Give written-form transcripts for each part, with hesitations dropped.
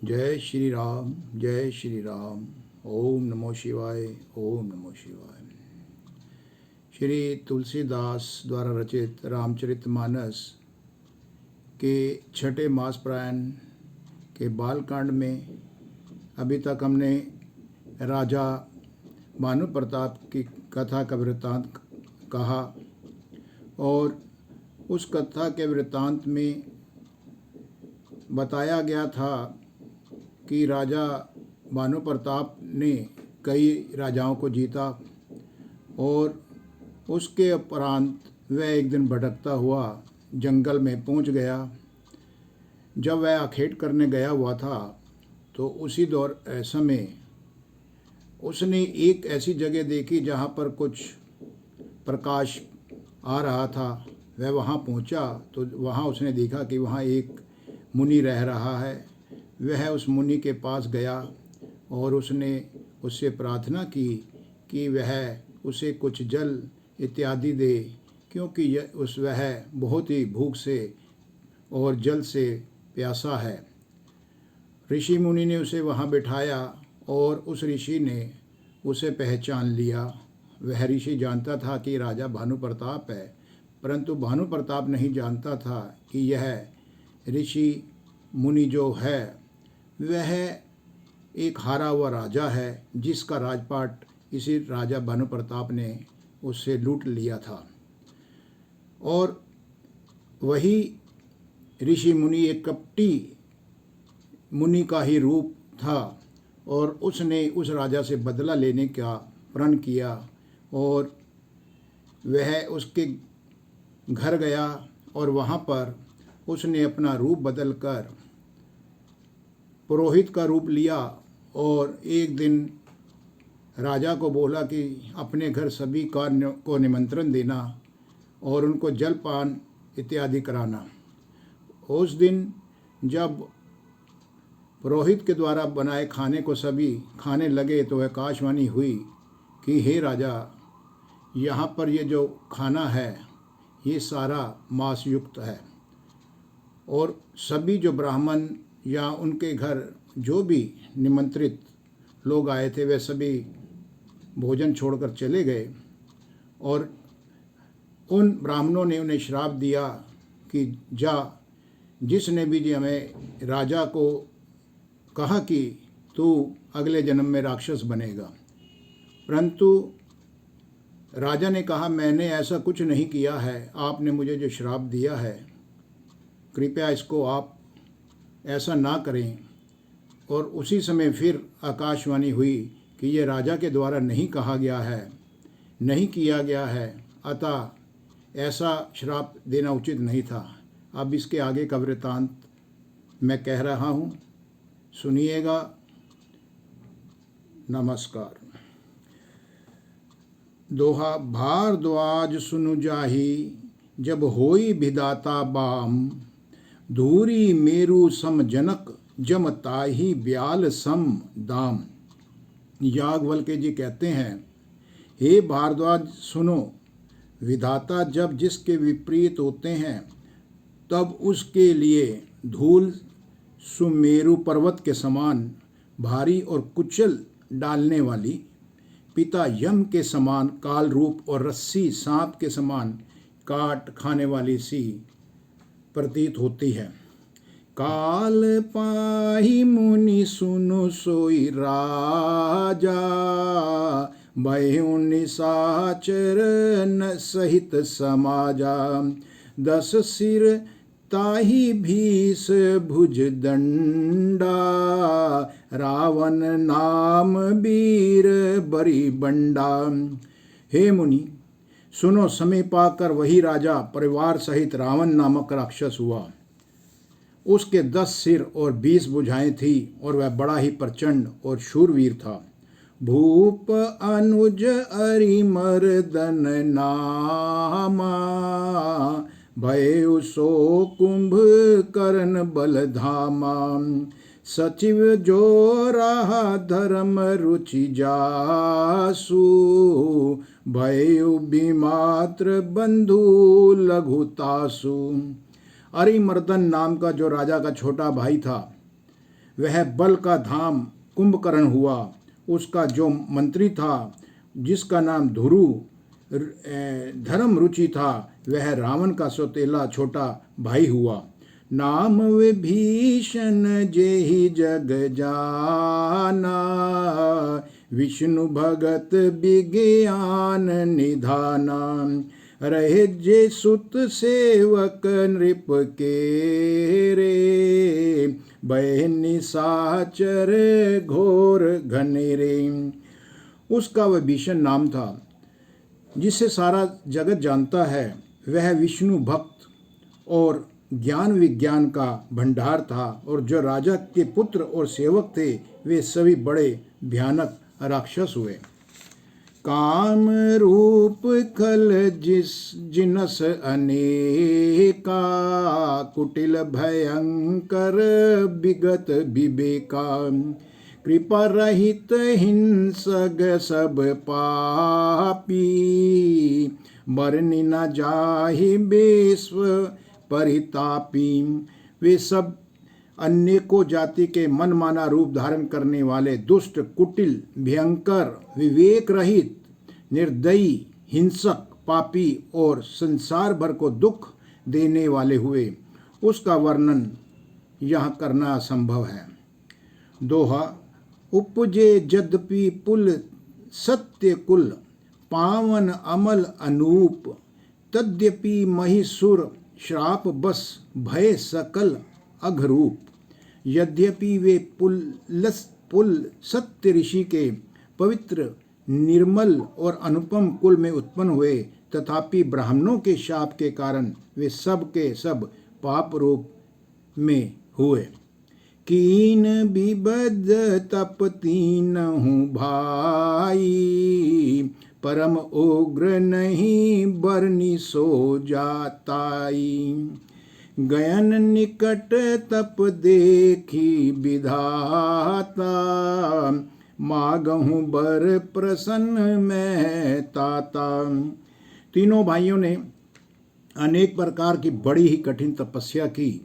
जय श्री राम, जय श्री राम। ओम नमो शिवाय, ओम नमो शिवाय। श्री तुलसीदास द्वारा रचित रामचरितमानस के छठे मास प्रायण के बालकांड में अभी तक हमने राजा भानु प्रताप की कथा का वृत्तांत कहा और उस कथा के वृत्तांत में बताया गया था कि राजा भानु प्रताप ने कई राजाओं को जीता और उसके उपरांत वह एक दिन भटकता हुआ जंगल में पहुंच गया। जब वह आखेट करने गया हुआ था तो उसी समय उसने एक ऐसी जगह देखी जहां पर कुछ प्रकाश आ रहा था। वह वहां पहुंचा तो वहां उसने देखा कि वहां एक मुनि रह रहा है। वह उस मुनि के पास गया और उसने उससे प्रार्थना की कि वह उसे कुछ जल इत्यादि दे, क्योंकि वह बहुत ही भूख से और जल से प्यासा है। ऋषि मुनि ने उसे वहाँ बिठाया और उस ऋषि ने उसे पहचान लिया। वह ऋषि जानता था कि राजा भानु प्रताप है, परंतु भानु प्रताप नहीं जानता था कि यह ऋषि मुनि जो है वह एक हारा हुआ राजा है, जिसका राजपाट इसी राजा भानु प्रताप ने उससे लूट लिया था। और वही ऋषि मुनि एक कपटी मुनि का ही रूप था और उसने उस राजा से बदला लेने का प्रण किया और वह उसके घर गया और वहाँ पर उसने अपना रूप बदलकर पुरोहित का रूप लिया और एक दिन राजा को बोला कि अपने घर सभी को निमंत्रण देना और उनको जलपान इत्यादि कराना। उस दिन जब पुरोहित के द्वारा बनाए खाने को सभी खाने लगे तो आकाशवाणी हुई कि हे राजा, यहाँ पर ये जो खाना है ये सारा मांस युक्त है और सभी जो ब्राह्मण या उनके घर जो भी निमंत्रित लोग आए थे वे सभी भोजन छोड़कर चले गए। और उन ब्राह्मणों ने उन्हें श्राप दिया कि जिसने भी जी हमें राजा को कहा कि तू अगले जन्म में राक्षस बनेगा, परंतु राजा ने कहा मैंने ऐसा कुछ नहीं किया है, आपने मुझे जो श्राप दिया है कृपया इसको आप ऐसा ना करें। और उसी समय फिर आकाशवाणी हुई कि ये राजा के द्वारा नहीं कहा गया है, नहीं किया गया है, अतः ऐसा श्राप देना उचित नहीं था। अब इसके आगे का वृत्तांत मैं कह रहा हूँ, सुनिएगा। नमस्कार। दोहा। भारद्वाज सुनु जाहि, जब होई विधाता बाम, धूरी मेरु सम जनक, जम ताहि ब्याल सम दाम। याज्ञवल्क्य जी कहते हैं, हे भारद्वाज सुनो, विधाता जब जिसके विपरीत होते हैं तब उसके लिए धूल सुमेरु पर्वत के समान भारी और कुचल डालने वाली, पिता यम के समान काल रूप और रस्सी सांप के समान काट खाने वाली सी प्रतीत होती है। काल पाही मुनि सुनु सोई राजा, भयउ निशाचर न सहित समाजा, 10 सिर ताहि भीष भुज दंडा, रावण नाम वीर बरी बंडा। हे मुनि सुनो, समय पाकर वही राजा परिवार सहित रावण नामक राक्षस हुआ। उसके 10 सिर और 20 भुजाएं थी और वह बड़ा ही प्रचंड और शूरवीर था। भूप अनुज अरिमर्दन नामा, भयउ सो कुंभ कर्ण बलधामा, सचिव जो रहा धर्म रुचि जासु, भयउ विमात्र बंधु लघुतासु। अरिमर्दन नाम का जो राजा का छोटा भाई था वह बल का धाम कुंभकर्ण हुआ। उसका जो मंत्री था, जिसका नाम धुरु धर्म रुचि था, वह रावण का सौतेला छोटा भाई हुआ। नाम विभीषण जेहि जग जाना, विष्णु भगत विज्ञान निधाना। रहे जे सुत सेवक नृप के रे, भय निशाचर घोर घनेरे। उसका विभीषण नाम था, जिसे सारा जगत जानता है। वह विष्णु भक्त और ज्ञान विज्ञान का भंडार था, और जो राजा के पुत्र और सेवक थे वे सभी बड़े भयानक राक्षस हुए। काम रूप खल जिनस अनेका, कुटिल भयंकर विगत विवेका। कृपा रहित हिंसक सब पापी, बरनि न जाहि विश्व परितापी। वे सब अनेकों जाति के मनमाना रूप धारण करने वाले दुष्ट, कुटिल, भयंकर, विवेक रहित, निर्दयी, हिंसक, पापी और संसार भर को दुख देने वाले हुए। उसका वर्णन यहाँ करना असंभव है। दोहा। उपजे यद्यपि पुल सत्य कुल, पावन अमल अनूप। तद्यपि महिषुर श्राप बस, भय सकल अघरूप। यद्यपि वे पुल सत्य ऋषि के पवित्र, निर्मल और अनुपम कुल में उत्पन्न हुए, तथापि ब्राह्मणों के शाप के कारण वे सब के सब पाप रूप में हुए। कीन बिबद तप तीनहु भाई, परम उग्र नहीं बरनि सो जाताई। गयन निकट तप देखी विधाता, मागहु बर प्रसन्न मैं ताता। तीनों भाइयों ने अनेक प्रकार की बड़ी ही कठिन तपस्या की,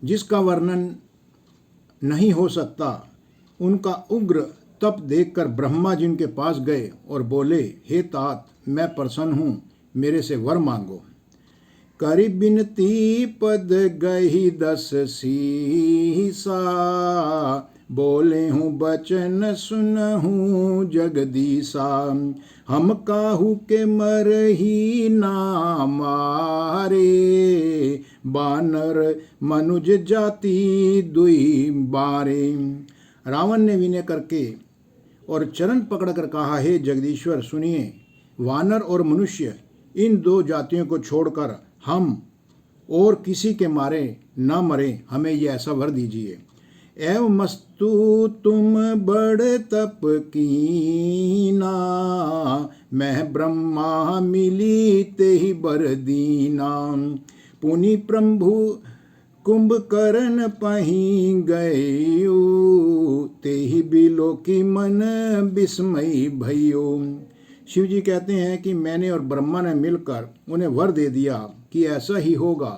जिसका वर्णन नहीं हो सकता। उनका उग्र तप देखकर ब्रह्मा जी उनके पास गए और बोले, हे तात, मैं प्रसन्न हूँ, मेरे से वर मांगो। करि बिनती पद गही 10 सीसा, बोले हूँ बचन सुनहूँ जगदीसा। हम काहू के मर ही ना मारे, बानर मनुज जाति दुई बारे। रावण ने विनय करके और चरण पकड़कर कहा, हे जगदीश्वर सुनिए, वानर और मनुष्य इन 2 जातियों को छोड़कर हम और किसी के मारे न मरे, हमें ये ऐसा वर दीजिए। एवं मस्तु तुम बड़ तप कीना, मैं ब्रह्मा मिली तेहि बर दीना। पुनि प्रभु कुंभकर्ण पही गयो, तेहि बिलो की मन विस्मय भयो। शिव जी कहते हैं कि मैंने और ब्रह्मा ने मिलकर उन्हें वर दे दिया कि ऐसा ही होगा।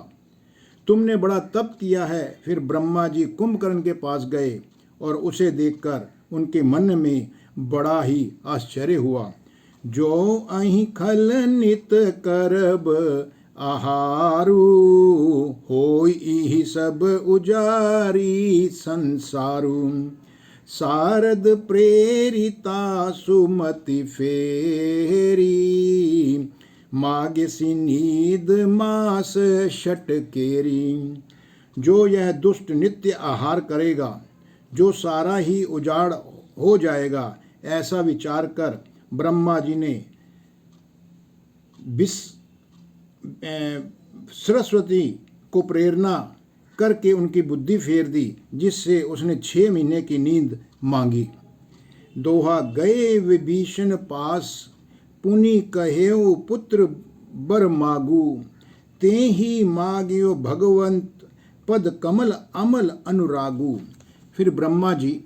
तुमने बड़ा तप किया है। फिर ब्रह्मा जी कुंभकर्ण के पास गए और उसे देखकर उनके मन में बड़ा ही आश्चर्य हुआ। जो अहि खल नित करब आहारू, होई इहि सब उजारी संसारू। शारद प्रेरिता सुमति फेरी, मागे सिनीद मास षटकेरी। जो यह दुष्ट नित्य आहार करेगा, जो सारा ही उजाड़ हो जाएगा, ऐसा विचार कर ब्रह्मा जी ने सरस्वती को प्रेरणा करके उनकी बुद्धि फेर दी, जिससे उसने 6 महीने की नींद मांगी। दोहा। गए विभीषण पास, पुनि कहेउ पुत्र बर मागू। ते ही माग्यो भगवंत पद कमल अमल अनुरागू। फिर ब्रह्मा जी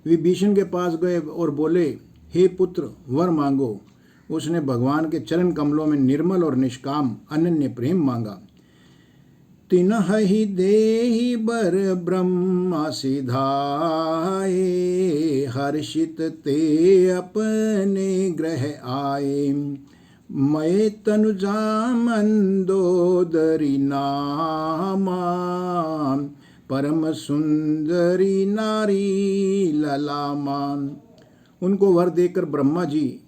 विभीषण के पास गए और बोले, हे पुत्र वर मांगो। उसने भगवान के चरण कमलों में निर्मल और निष्काम अनन्य प्रेम मांगा। तिन्हि देहि बर ब्रह्मा सिधाए, हर्षित ते अपने ग्रह आए। मैं तनुजा मंदोदरी नामा, परम सुंदरी नारी ललामा। उनको वर देकर ब्रह्मा जी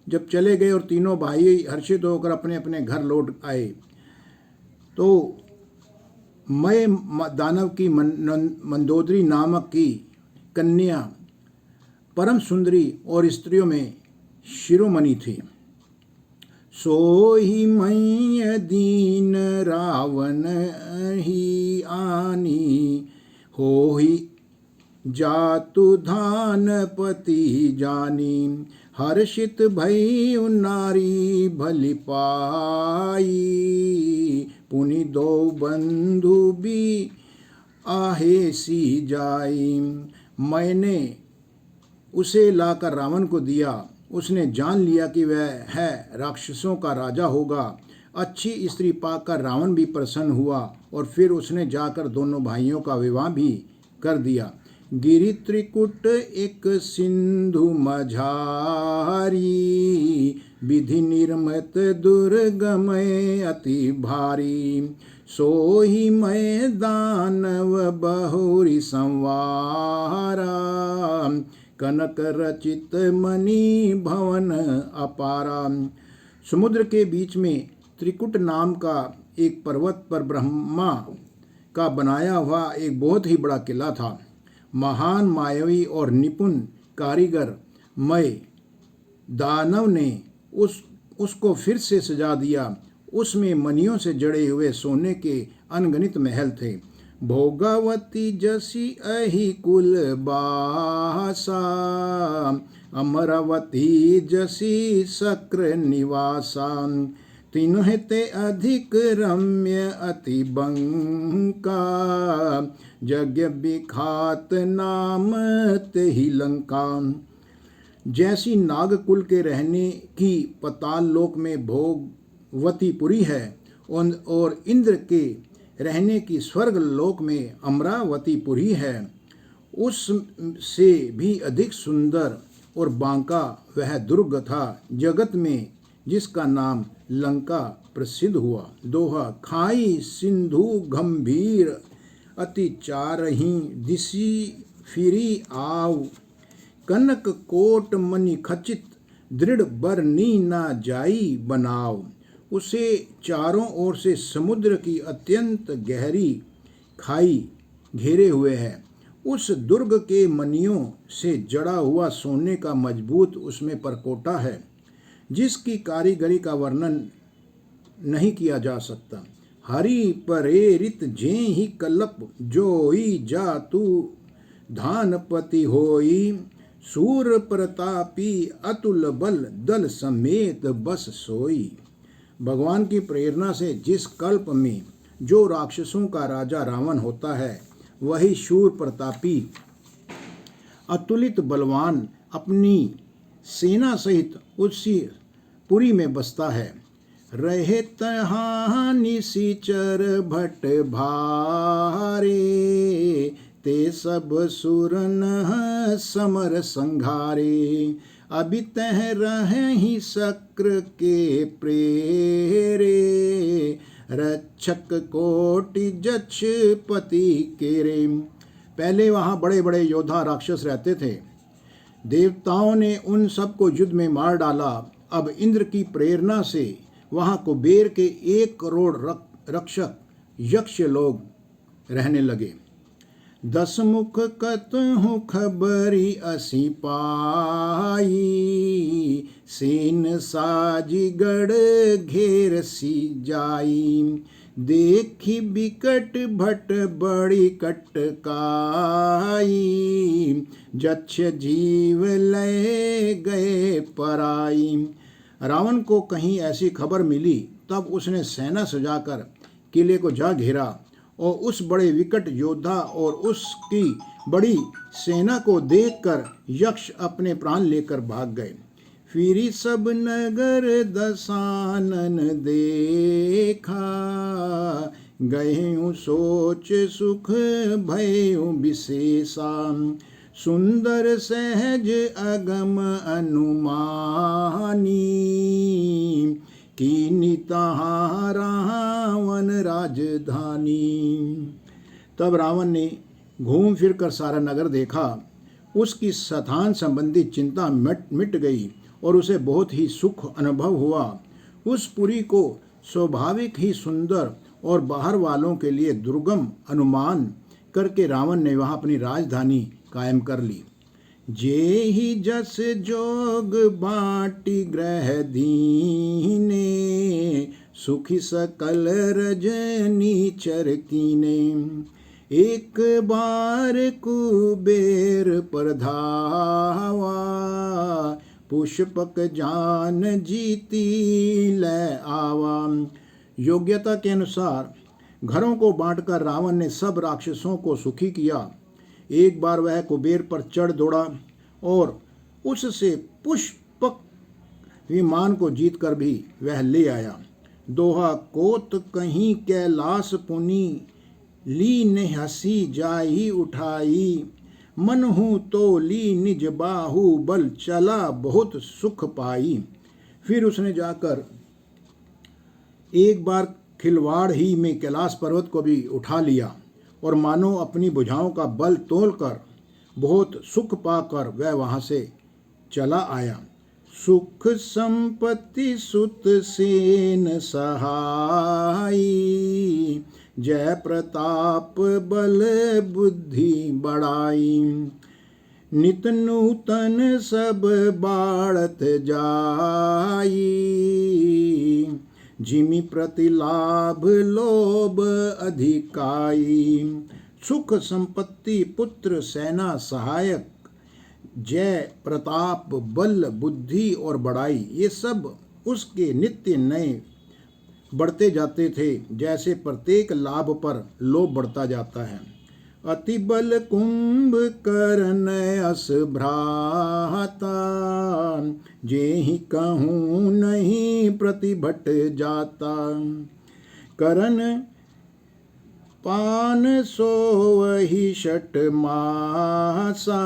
जब चले गए और तीनों भाई हर्षित होकर अपने अपने घर लौट आए, तो मैं दानव की मंदोदरी नामक की कन्या परम सुंदरी और स्त्रियों में शिरोमणि थी। सोही मैं दीन रावण ही आनी, होही जातु धानपति जानी। हर्षित भई नारी भली पाई, पुनि दो बंधु भी आहे सी जाई। मैंने उसे लाकर रावण को दिया। उसने जान लिया कि वह है राक्षसों का राजा होगा। अच्छी स्त्री पाकर रावण भी प्रसन्न हुआ और फिर उसने जाकर दोनों भाइयों का विवाह भी कर दिया। गिरि त्रिकुट एक सिंधु मझारी, विधि निर्मित दुर्गम अति भारी। सोही मैं दानव बहुरी संवारा, कनक रचित मणि भवन अपारा। समुद्र के बीच में त्रिकुट नाम का एक पर्वत पर ब्रह्मा का बनाया हुआ एक बहुत ही बड़ा किला था। महान मायावी और निपुण कारीगर मय दानव ने उसको फिर से सजा दिया। उसमें मणियों से जड़े हुए सोने के अनगिनत महल थे। भोगावती जसी अहि कुल बासा, अमरावती जसी शक्र निवासा। तीनों ते अधिक रम्य अति बंका, यज्ञ विख्यात नाम तेहि लंका। जैसी नागकुल के रहने की पताल लोक में भोगवतीपुरी है और इंद्र के रहने की स्वर्ग लोक में अमरावतीपुरी है, उससे भी अधिक सुंदर और बांका वह दुर्ग था जगत में जिसका नाम लंका प्रसिद्ध हुआ। दोहा। खाई सिंधु गंभीर अति चारही, दिसी फिरी आव। कनक कोट मणि खचित, दृढ़ बरनी ना जाई बनाव। उसे चारों ओर से समुद्र की अत्यंत गहरी खाई घेरे हुए है। उस दुर्ग के मणियों से जड़ा हुआ सोने का मजबूत उसमें परकोटा है, जिसकी कारीगरी का वर्णन नहीं किया जा सकता। हरि प्रेरित जे ही कल्प, जोई जातु धानपति होई। सूर प्रतापी अतुल बल, दल समेत बस सोई। भगवान की प्रेरणा से जिस कल्प में जो राक्षसों का राजा रावण होता है, वही शूर प्रतापी अतुलित बलवान अपनी सेना सहित उसी पुरी में बसता है। रहे तहाँ निशिचर भट भारे, ते सब सुरन समर संघारे। अभी तह रहे शक्र के प्रेरे, रक्षक कोटि जक्ष पति केरे। पहले वहाँ बड़े बड़े योद्धा राक्षस रहते थे। देवताओं ने उन सबको युद्ध में मार डाला। अब इंद्र की प्रेरणा से वहाँ कुबेर के 1 करोड़ रक्षक यक्ष लोग रहने लगे। 10 मुख कतहु खबरी असी पाई, सेन साजी गढ़ घेर सी जाई। देखी बिकट भट बड़ी कटकाई, जक्ष जीव ले गए पराई। रावण को कहीं ऐसी खबर मिली, तब उसने सेना सजाकर किले को जा घेरा और उस बड़े विकट योद्धा और उसकी बड़ी सेना को देखकर यक्ष अपने प्राण लेकर भाग गए। फिरी सब नगर दसानन देखा, गयें सोच सुख भयें विशेषा, सुंदर सहज अगम अनुमानी, कीनी तहाँ रावण राजधानी। तब रावण ने घूम फिर कर सारा नगर देखा। उसकी स्थान संबंधी चिंता मिट गई और उसे बहुत ही सुख अनुभव हुआ। उस पुरी को स्वाभाविक ही सुंदर और बाहर वालों के लिए दुर्गम अनुमान करके रावण ने वहाँ अपनी राजधानी कायम कर ली। जे ही जस जोग बाटी ग्रह दीने, सुखी सकल रजनी चर कीने, एक बार कुबेर पर धावा, पुष्पक जान जीती ले आवा। योग्यता के अनुसार घरों को बांटकर रावण ने सब राक्षसों को सुखी किया। एक बार वह कुबेर पर चढ़ दौड़ा और उससे पुष्पक विमान को जीतकर भी वह ले आया। दोहा कोत कहीं कैलाश पुनी, ली ने हंसी जाई उठाई, मन हूँ तो ली निज बाहु बल, चला बहुत सुख पाई। फिर उसने जाकर एक बार खिलवाड़ ही में कैलाश पर्वत को भी उठा लिया और मानो अपनी भुजाओं का बल तोलकर बहुत सुख पाकर वह वहाँ से चला आया। सुख संपत्ति सुत सेन सहाई, जय प्रताप बल बुद्धि बढ़ाई, नित नूतन सब बाढ़त जाई, जिमि प्रतिलाभ लोभ अधिकाई। सुख संपत्ति पुत्र सेना सहायक जय प्रताप बल बुद्धि और बड़ाई, ये सब उसके नित्य नए बढ़ते जाते थे, जैसे प्रत्येक लाभ पर लोभ बढ़ता जाता है। अति बल कुंभ करन अस भ्राता, जेहि कहूँ नहीं प्रतिभट जाता, करन पान सोवहि षट मासा,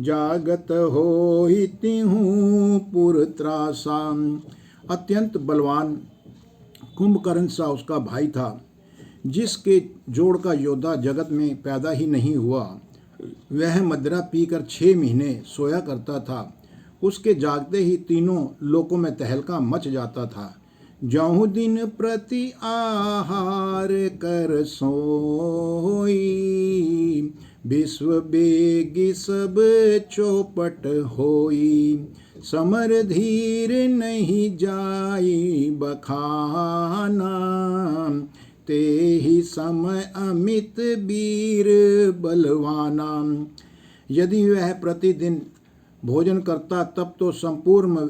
जागत होहि तिहूँ पुर त्रासा। अत्यंत बलवान कुंभकर्ण सा उसका भाई था, जिसके जोड़ का योद्धा जगत में पैदा ही नहीं हुआ। वह मदिरा पीकर 6 महीने सोया करता था। उसके जागते ही तीनों लोकों में तहलका मच जाता था। जौं दिन प्रति आहार कर सोई, विश्व बेगी सब चौपट होई, समर धीर नहीं जाई बखाना, ते ही समय अमित वीर बलवाना। यदि वह प्रतिदिन भोजन करता तब तो संपूर्ण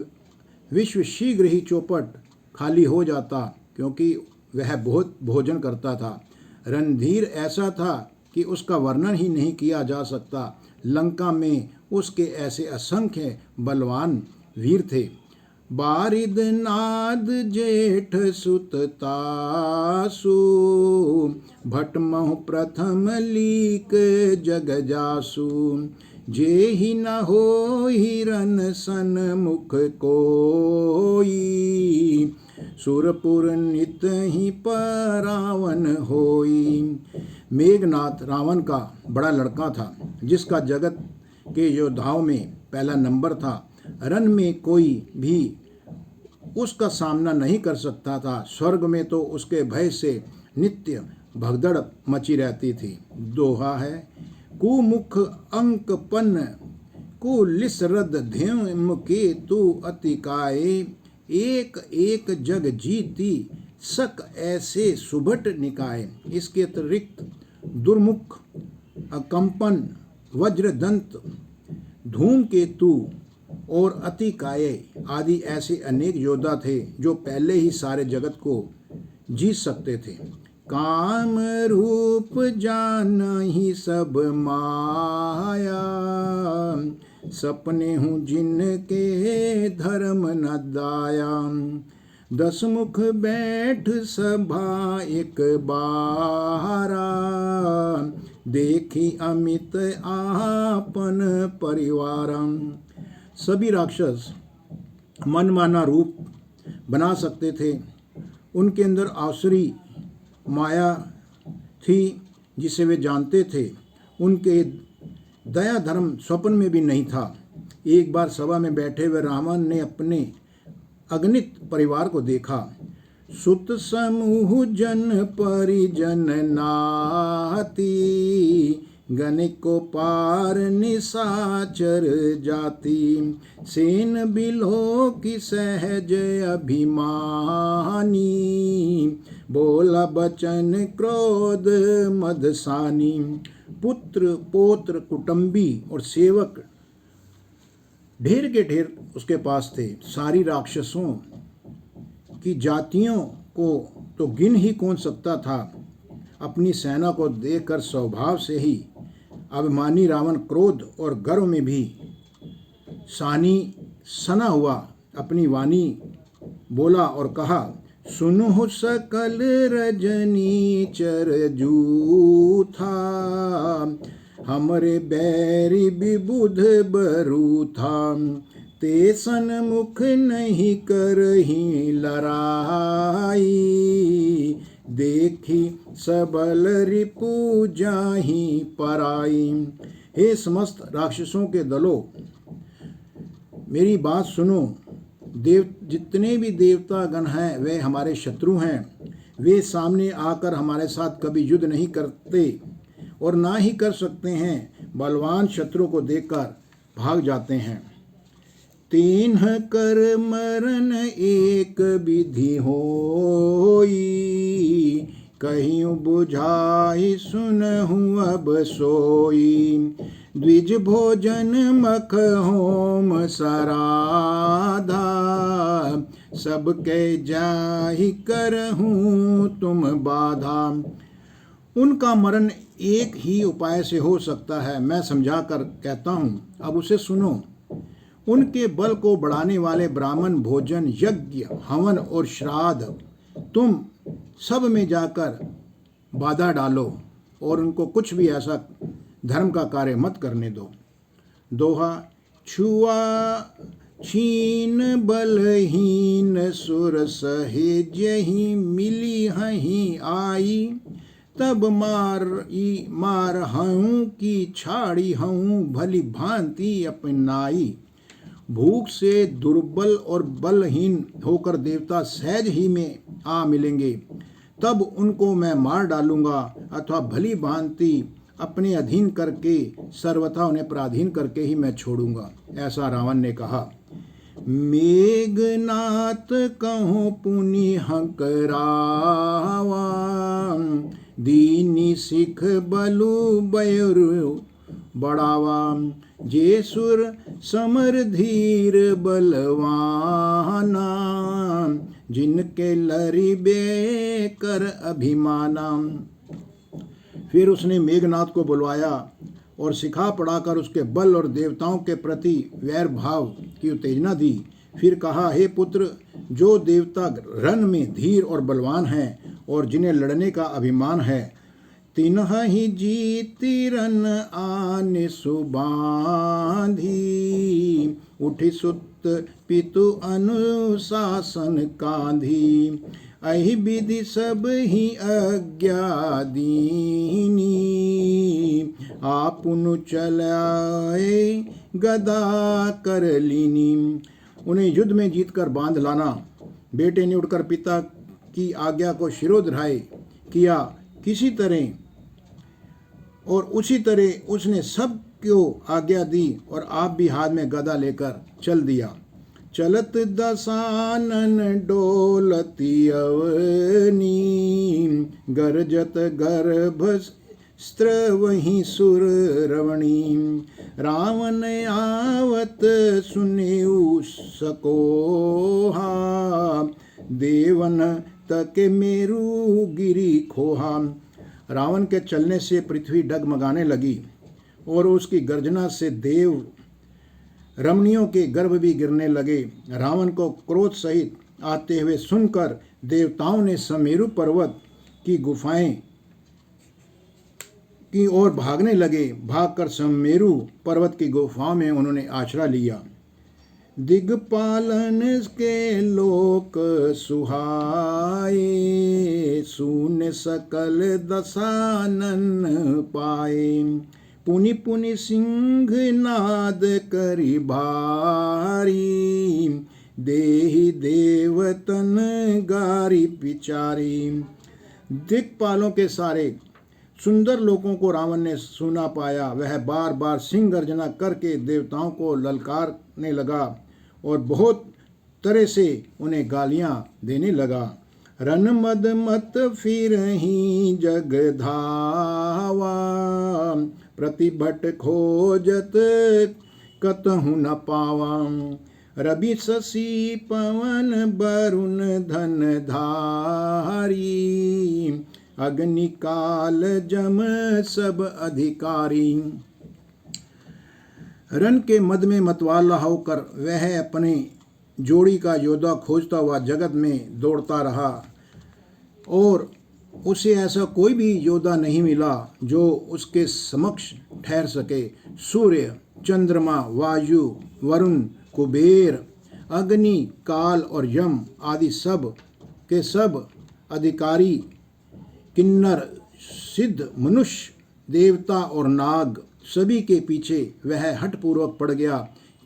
विश्व शीघ्र ही चौपट खाली हो जाता, क्योंकि वह बहुत भोजन करता था। रणधीर ऐसा था कि उसका वर्णन ही नहीं किया जा सकता। लंका में उसके ऐसे असंख्य बलवान वीर थे। बारिद नाद जेठ सुत तासु, भटमहु प्रथम लीक जग जासु, जेहि न होहि रन सन्मुख कोई, सुरपुर नित ही परावन होई। मेघनाथ रावण का बड़ा लड़का था, जिसका जगत के योद्धाओं में पहला नंबर था। रण में कोई भी उसका सामना नहीं कर सकता था। स्वर्ग में तो उसके भय से नित्य भगदड़ मची रहती थी। दोहा है, कुमुख अंक पन्न कुलिसरद ध्यम के तु अतिकाये, एक एक जग जीती सक ऐसे सुभट निकाय। इसके अतिरिक्त दुर्मुख, अकंपन, वज्रदंत, धूमकेतु और अतिकाय आदि ऐसे अनेक योद्धा थे जो पहले ही सारे जगत को जीत सकते थे। काम रूप जाना ही सब माया, सपने हूँ जिनके धर्म न दाया, 10 मुख बैठ सभा एक बारा, देखी अमित आपन परिवारम। सभी राक्षस मनमाना रूप बना सकते थे। उनके अंदर आसुरी माया थी जिसे वे जानते थे। उनके दया धर्म स्वप्न में भी नहीं था। एक बार सभा में बैठे हुए रावण ने अपने अगणित परिवार को देखा। सुत समूह जन परिजन नाती, गणिक को पार निशाचर जाति। सेन बिलो की सहज अभिमानी, बोला बचन क्रोध मदसानी। पुत्र पौत्र कुटुंबी और सेवक ढेर के ढेर उसके पास थे। सारी राक्षसों की जातियों को तो गिन ही कौन सकता था। अपनी सेना को देखकर स्वभाव से ही अभिमानी रावण क्रोध और गर्व में भी सना हुआ अपनी वाणी बोला और कहा, सुनो सकल रजनी चर जूथा, हमरे बैरी विबुध बरू था। ते सन्मुख नहीं करही लड़ाई, देखी सबल रिपु जाही पराई। हे समस्त राक्षसों के दलों, मेरी बात सुनो। जितने भी देवता गण हैं वे हमारे शत्रु हैं। वे सामने आकर हमारे साथ कभी युद्ध नहीं करते और ना ही कर सकते हैं। बलवान शत्रु को देखकर भाग जाते हैं। तीन कर मरण एक विधि होई, कहीं बुझाई सुनहु अब सोई। द्विज भोजन मख होम सराधा, सबके जाहि करहूँ तुम बाधा। उनका मरण एक ही उपाय से हो सकता है, मैं समझा कर कहता हूँ, अब उसे सुनो। उनके बल को बढ़ाने वाले ब्राह्मण भोजन यज्ञ हवन और श्राद्ध तुम सब में जाकर बाधा डालो और उनको कुछ भी ऐसा धर्म का कार्य मत करने दो। दोहा, छुआ छीन बलहीन सुर सहेजहि, मिली हहीं आई। तब मार हूँ की छाड़ी हूँ, भली भांति अपनाई। भूख से दुर्बल और बलहीन होकर देवता सहज ही में आ मिलेंगे, तब उनको मैं मार डालूंगा अथवा भली भांति अपने अधीन करके सर्वथा उन्हें पराधीन करके ही मैं छोड़ूंगा। ऐसा रावण ने कहा। मेघनाथ कहो पुनि हंकरावा, दीनी सिख बलु बयरु बढ़ावा। जे सुर समर धीर बलवाना, जिनके लरिबे कर अभिमाना। फिर उसने मेघनाथ को बुलवाया और सिखा पढ़ाकर उसके बल और देवताओं के प्रति वैर भाव की उत्तेजना दी। फिर कहा, हे पुत्र, जो देवता रण में धीर और बलवान हैं और जिन्हें लड़ने का अभिमान है, तिन्ह ही जीती रन आने सुबांधी। उठी सुत पितु अनुशासन कांधी, अहि विधि सब ही अज्ञा दीनी। आपुनु चलाए गदा कर लीनी। उन्हें युद्ध में जीतकर बांध लाना। बेटे ने उठकर पिता की आज्ञा को शिरोधार्य किया किसी तरह, और उसी तरह उसने सब को आज्ञा दी और आप भी हाथ में गदा लेकर चल दिया। चलत दसानन डोलती अवनी, गरजत गर्भ स्त्र वहीं सुर रवणी। रावण आवत सुनेउ सकोहा, देवन तक मेरु गिरी खोहा। रावण के चलने से पृथ्वी डगमगाने लगी और उसकी गर्जना से देव रमणियों के गर्भ भी गिरने लगे। रावण को क्रोध सहित आते हुए सुनकर देवताओं ने समेरु पर्वत की गुफाएं की ओर भागने लगे। भागकर समेरु पर्वत की गुफाओं में उन्होंने आश्रय लिया। दिग्पालन के लोक सुहाए, सून सकल दशानन पाए। पुनि पुनि सिंह नाद करि भारी, देहि देवतन गारी पिचारी। दिक्पालों के सारे सुंदर लोगों को रावण ने सुना पाया। वह बार बार सिंह गर्जना करके देवताओं को ललकारने लगा और बहुत तरह से उन्हें गालियां देने लगा। रन मद मत फिरहि जग धावा, प्रतिभट खोजत कतहु न पावा। रवि शशि पवन वरुण धन धारी, अग्नि काल जम सब अधिकारी। रन के मद में मतवाला होकर वह अपने जोड़ी का योद्धा खोजता हुआ जगत में दौड़ता रहा और उसे ऐसा कोई भी योद्धा नहीं मिला जो उसके समक्ष ठहर सके। सूर्य, चंद्रमा, वायु, वरुण, कुबेर, अग्नि, काल और यम आदि सब के सब अधिकारी, किन्नर, सिद्ध, मनुष्य, देवता और नाग सभी के पीछे वह हठपूर्वक पड़ गया।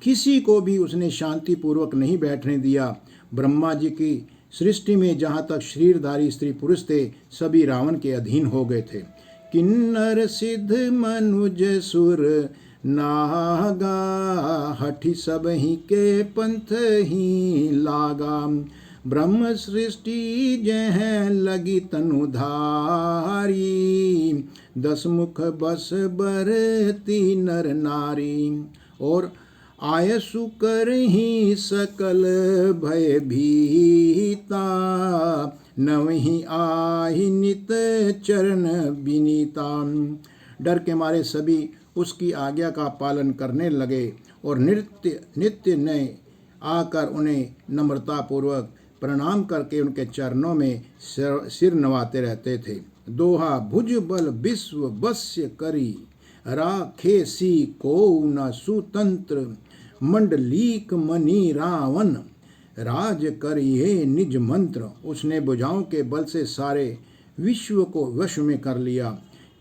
किसी को भी उसने शांतिपूर्वक नहीं बैठने दिया। ब्रह्मा जी की सृष्टि में जहाँ तक शरीरधारी स्त्री पुरुष थे, सभी रावण के अधीन हो गए थे। किन्नर, सिद्ध, मनुज, सुर, नागा, हठि सब ही के पंथ ही लागा। ब्रह्म सृष्टि जह लगी तनुधारी, दस मुख बस बरती नर नारी। और आय सुकर ही सकल भय भीता, नवहि आहि नित चरण विनीता। डर के मारे सभी उसकी आज्ञा का पालन करने लगे और नित्य नए आकर उन्हें नम्रतापूर्वक प्रणाम करके उनके चरणों में सिर नवाते रहते थे। दोहा भुज बल विश्व बस्य करी, राखे सी को न सुतंत्र। मंडलीक मणि रावण, राज करिए निज मंत्र। उसने भुजाओं के बल से सारे विश्व को वश में कर लिया,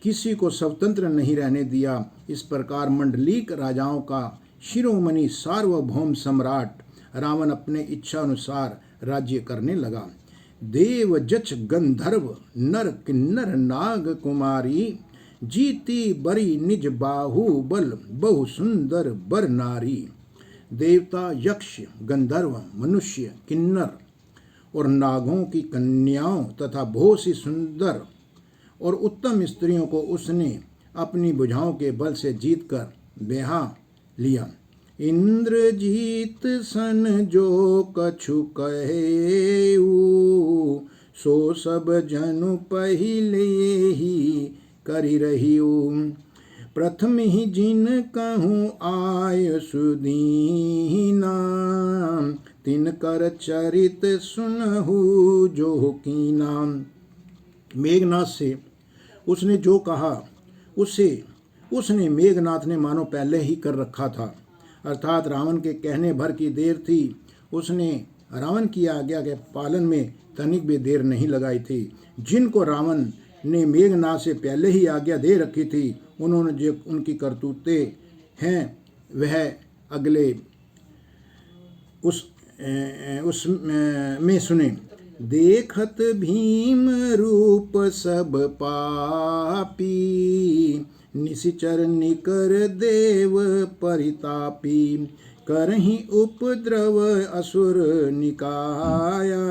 किसी को स्वतंत्र नहीं रहने दिया। इस प्रकार मंडलीक राजाओं का शिरोमणि सार्वभौम सम्राट रावण अपने इच्छा अनुसार राज्य करने लगा। देव जच गंधर्व नर किन्नर नाग कुमारी, जीती बरी निज बाहु बल बहु सुंदर बर नारी। देवता, यक्ष, गंधर्व, मनुष्य, किन्नर और नागों की कन्याओं तथा बहुत सी सुंदर और उत्तम स्त्रियों को उसने अपनी भुजाओं के बल से जीतकर ब्याह लिया। इंद्रजीत सन जो कछु कहेऊ, सो सब जनु पहिले ही करि रहिऊ। प्रथम ही जिन कहूँ आय सुदीना, तिन कर चरित सुनहु जो कीना। मेघनाथ से उसने जो कहा उसने मेघनाथ ने मानो पहले ही कर रखा था, अर्थात रावण के कहने भर की देर थी। उसने रावण की आज्ञा के पालन में तनिक भी देर नहीं लगाई थी। जिनको रावण ने मेघनाथ से पहले ही आज्ञा दे रखी थी, उन्होंने जो उनकी करतूतें हैं वह अगले उस में सुने। देखत भीम रूप सब पापी, निशिचर निकर देव परितापी। करहि उपद्रव असुर निकाया,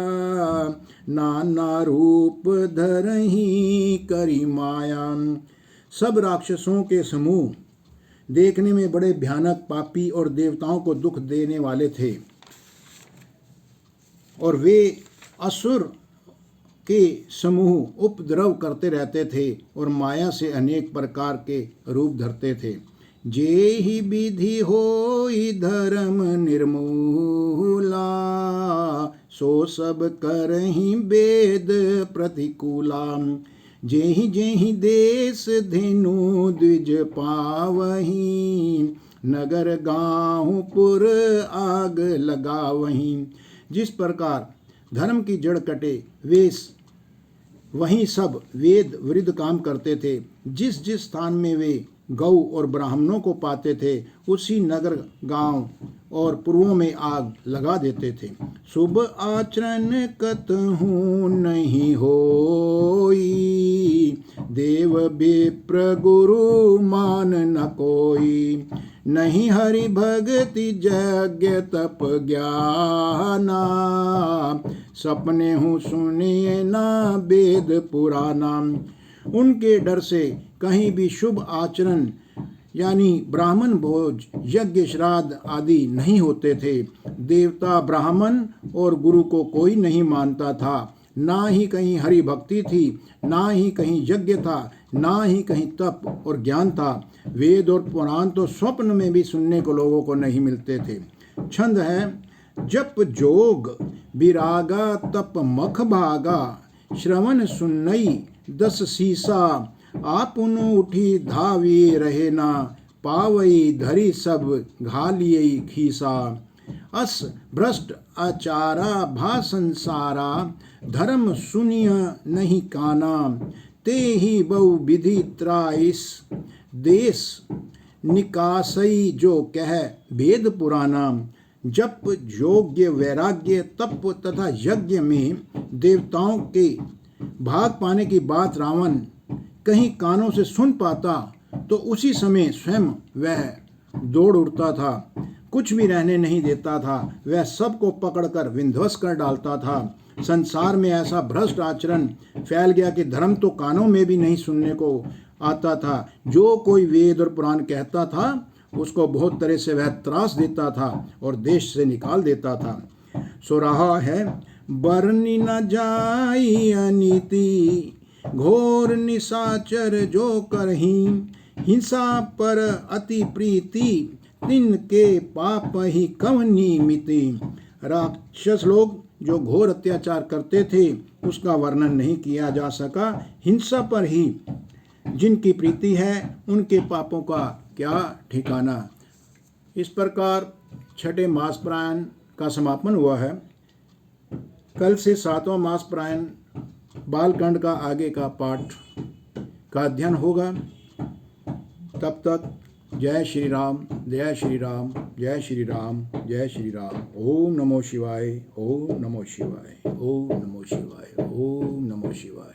नाना रूप धरहि करि माया। सब राक्षसों के समूह देखने में बड़े भयानक, पापी और देवताओं को दुख देने वाले थे, और वे असुर के समूह उपद्रव करते रहते थे और माया से अनेक प्रकार के रूप धरते थे। जेहि विधि होई धर्म निर्मूला, सो सब करहि वेद प्रतिकूला। जेहि जेहि देश धेनु द्विज पावहीं, नगर गाँव पुर आग लगावहीं। जिस प्रकार धर्म की जड़ कटे वे वहीं सब वेद विरुद्ध काम करते थे। जिस जिस स्थान में वे गौ और ब्राह्मणों को पाते थे उसी नगर गांव और पुरों में आग लगा देते थे। शुभ आचरण कतहु नहीं होई, देव विप्र गुरु मान न कोई। नहीं हरि भगति यज्ञ तप ज्ञाना, सपने हूँ सुनिए ना वेद पुराना। उनके डर से कहीं भी शुभ आचरण यानी ब्राह्मण भोज यज्ञ श्राद्ध आदि नहीं होते थे। देवता ब्राह्मण और गुरु को कोई नहीं मानता था। ना ही कहीं हरि भक्ति थी, ना ही कहीं यज्ञ था, ना ही कहीं तप और ज्ञान था। वेद और पुराण तो स्वप्न में भी सुनने को लोगों को नहीं मिलते थे। छंद है, जप जोग विरागा तप मख भागा, श्रवण सुनई 10 सीसा। आपुन उठी धावी रहे ना, पावई धरी सब घालियई खीसा। अस भ्रष्ट आचारा भा संसारा, धर्म सुनिय नहीं काना। ते ही बहु विधि त्राइस, देश निकासई जो कह वेद पुराना। जप योग्य वैराग्य तप तथा यज्ञ में देवताओं के भाग पाने की बात रावण कहीं कानों से सुन पाता तो उसी समय स्वयं वह दौड़ उठता था, कुछ भी रहने नहीं देता था। वह सबको पकड़कर विध्वंस कर डालता था। संसार में ऐसा भ्रष्ट आचरण फैल गया कि धर्म तो कानों में भी नहीं सुनने को आता था। जो कोई वेद और पुराण कहता था उसको बहुत तरह से वह त्रास देता था और देश से निकाल देता था। सो रहा है, बरनी न जाई अनीति, घोर निशाचर जो करही। हिंसा पर अति प्रीति, तिनके पाप ही कवनी मिति। राक्षस लोग जो घोर अत्याचार करते थे उसका वर्णन नहीं किया जा सका। हिंसा पर ही जिनकी प्रीति है उनके पापों का क्या ठिकाना। इस प्रकार छठे मासपरायण का समापन हुआ है। कल से 7वां मासपरायण बालकांड का आगे का पाठ का अध्ययन होगा। तब तक जय श्री राम, जय श्री राम, जय श्री राम, जय श्री राम। ओम नमो शिवाय, ओम नमो शिवाय, ओम नमो शिवाय, ओम नमो शिवाय।